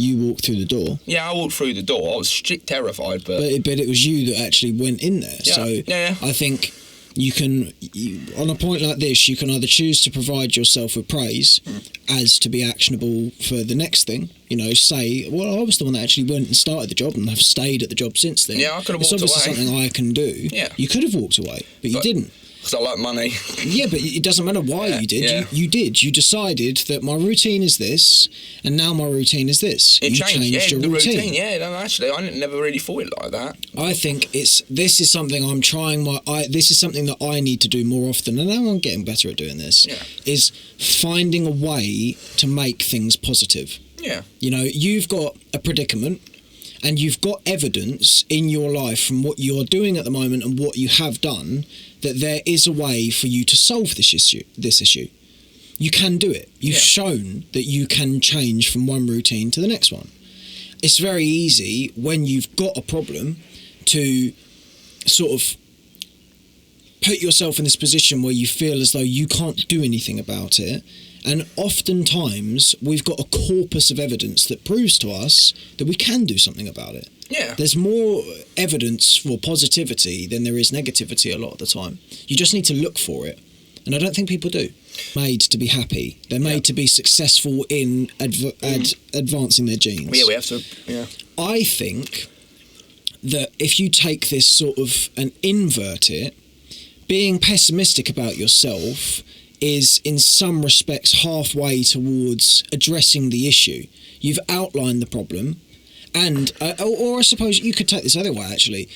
You walked through the door. Yeah, I walked through the door. I was terrified, but it was you that actually went in there. Yeah. So Yeah. I think on a point like this, you can either choose to provide yourself with praise as to be actionable for the next thing. You know, say, well, I was the one that actually went and started the job and have stayed at the job since then. Yeah, I could have It's walked obviously away. something I can do. Yeah. You could have walked away, but you didn't. because I like money. Yeah, but it doesn't matter why you did. Yeah. You did. You decided that my routine is this, and now my routine is this. It you changed. your The routine. Yeah, no, actually, I never really thought it like that. I think this is something I'm trying. This is something that I need to do more often, and now I'm getting better at doing this. Yeah. Is finding a way to make things positive. Yeah. You know, you've got a predicament, and you've got evidence in your life from what you're doing at the moment and what you have done that there is a way for you to solve this issue. You can do it. You've shown that you can change from one routine to the next one. It's very easy when you've got a problem to sort of put yourself in this position where you feel as though you can't do anything about it. And oftentimes we've got a corpus of evidence that proves to us that we can do something about it. Yeah. There's more evidence for positivity than there is negativity a lot of the time. You just need to look for it. And I don't think people do. Made to be happy. They're made to be successful in advancing their genes. Yeah, we have to. Yeah. I think that if you take this sort of and invert it, being pessimistic about yourself is in some respects halfway towards addressing the issue. You've outlined the problem, and or I suppose you could take this other way actually.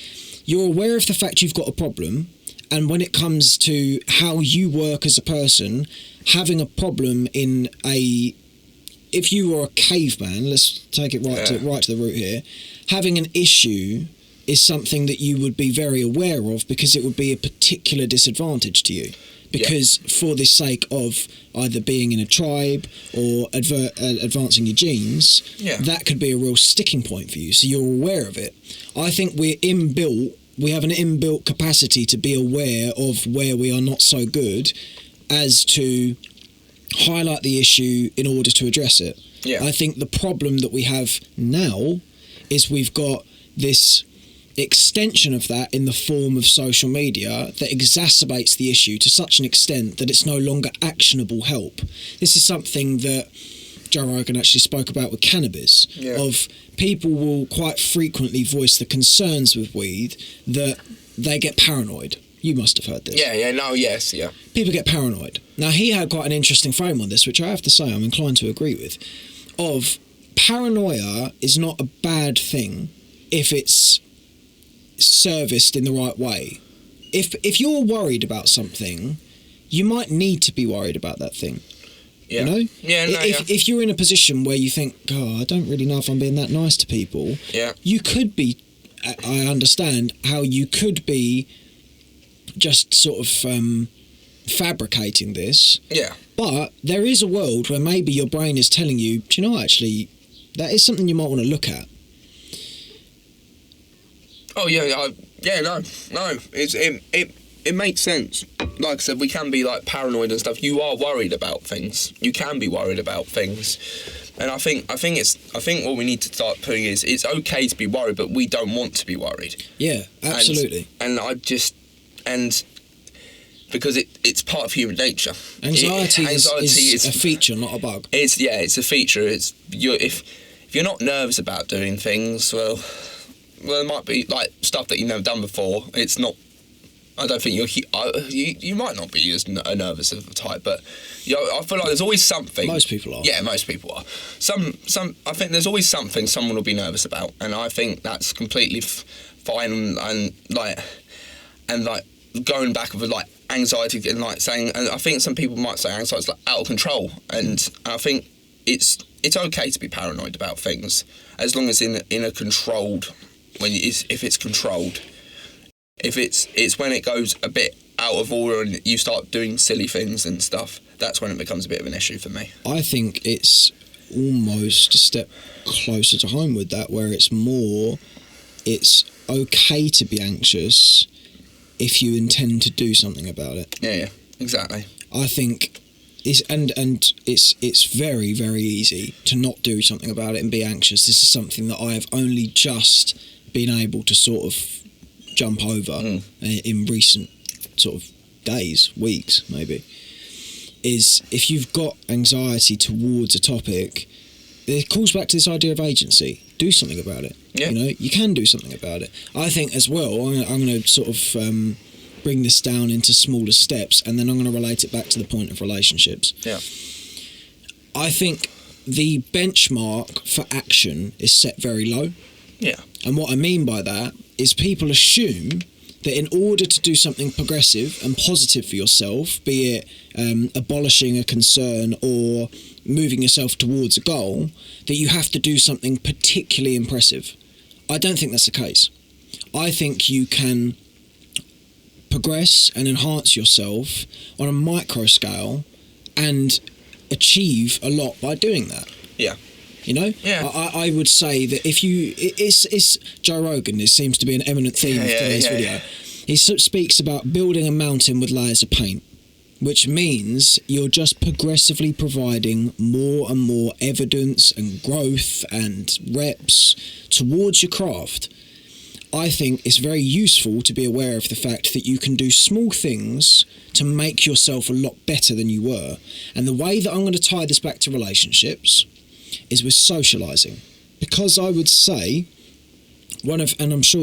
You're aware of the fact you've got a problem, and when it comes to how you work as a person, having a problem if you were a caveman, let's take it right to the root here, having an issue is something that you would be very aware of because it would be a particular disadvantage to you. Because for the sake of either being in a tribe or advancing your genes, that could be a real sticking point for you. So you're aware of it. I think we have an inbuilt capacity to be aware of where we are not so good as to highlight the issue in order to address it. Yeah. I think the problem that we have now is we've got this extension of that in the form of social media that exacerbates the issue to such an extent that it's no longer actionable help. This is something that Joe Rogan actually spoke about with cannabis, of people will quite frequently voice the concerns with weed that they get paranoid. You must have heard this. Yeah. People get paranoid. Now, he had quite an interesting frame on this, which I have to say I'm inclined to agree with, of paranoia is not a bad thing if it's serviced in the right way. If you're worried about something, you might need to be worried about that thing. Yeah. You know? If you're in a position where you think, I don't really know if I'm being that nice to people, you could be, I understand how you could be just sort of fabricating this. Yeah. But there is a world where maybe your brain is telling you, do you know, actually, that is something you might want to look at. Oh no. It makes sense. Like I said, we can be like paranoid and stuff. You are worried about things. You can be worried about things, and I think what we need to start putting is it's okay to be worried, but we don't want to be worried. Yeah, absolutely. And because it's part of human nature. Anxiety is a feature, not a bug. It's a feature. If you're not nervous about doing things, well, there might be like stuff that you've never done before. It's not. I don't think you might not be as nervous of a type, but I feel like there's always something. Most people are. Yeah, most people are. I think there's always something someone will be nervous about, and I think that's completely fine. And going back with like anxiety and like saying, and I think some people might say anxiety is like out of control, and I think it's okay to be paranoid about things as long as in a controlled. If it's controlled, if it's when it goes a bit out of order and you start doing silly things and stuff, that's when it becomes a bit of an issue for me. I think it's almost a step closer to home with that, where it's okay to be anxious if you intend to do something about it. Yeah, exactly. I think it's very, very easy to not do something about it and be anxious. This is something that I have only just been able to sort of jump over in recent sort of days, weeks maybe. Is if you've got anxiety towards a topic, it calls back to this idea of agency. Do something about it. Yeah. You know, you can do something about it. I think as well, I'm going to sort of bring this down into smaller steps, and then I'm going to relate it back to the point of relationships. Yeah. I think the benchmark for action is set very low. Yeah. And what I mean by that is people assume that in order to do something progressive and positive for yourself, be it abolishing a concern or moving yourself towards a goal, that you have to do something particularly impressive. I don't think that's the case. I think you can progress and enhance yourself on a micro scale and achieve a lot by doing that. Yeah. You know, Yeah. I would say that if you, it's Joe Rogan. This seems to be an eminent theme of today's video. He speaks about building a mountain with layers of paint, which means you're just progressively providing more and more evidence and growth and reps towards your craft. I think it's very useful to be aware of the fact that you can do small things to make yourself a lot better than you were. And the way that I'm going to tie this back to relationships is with socialising. Because I would say, and I'm sure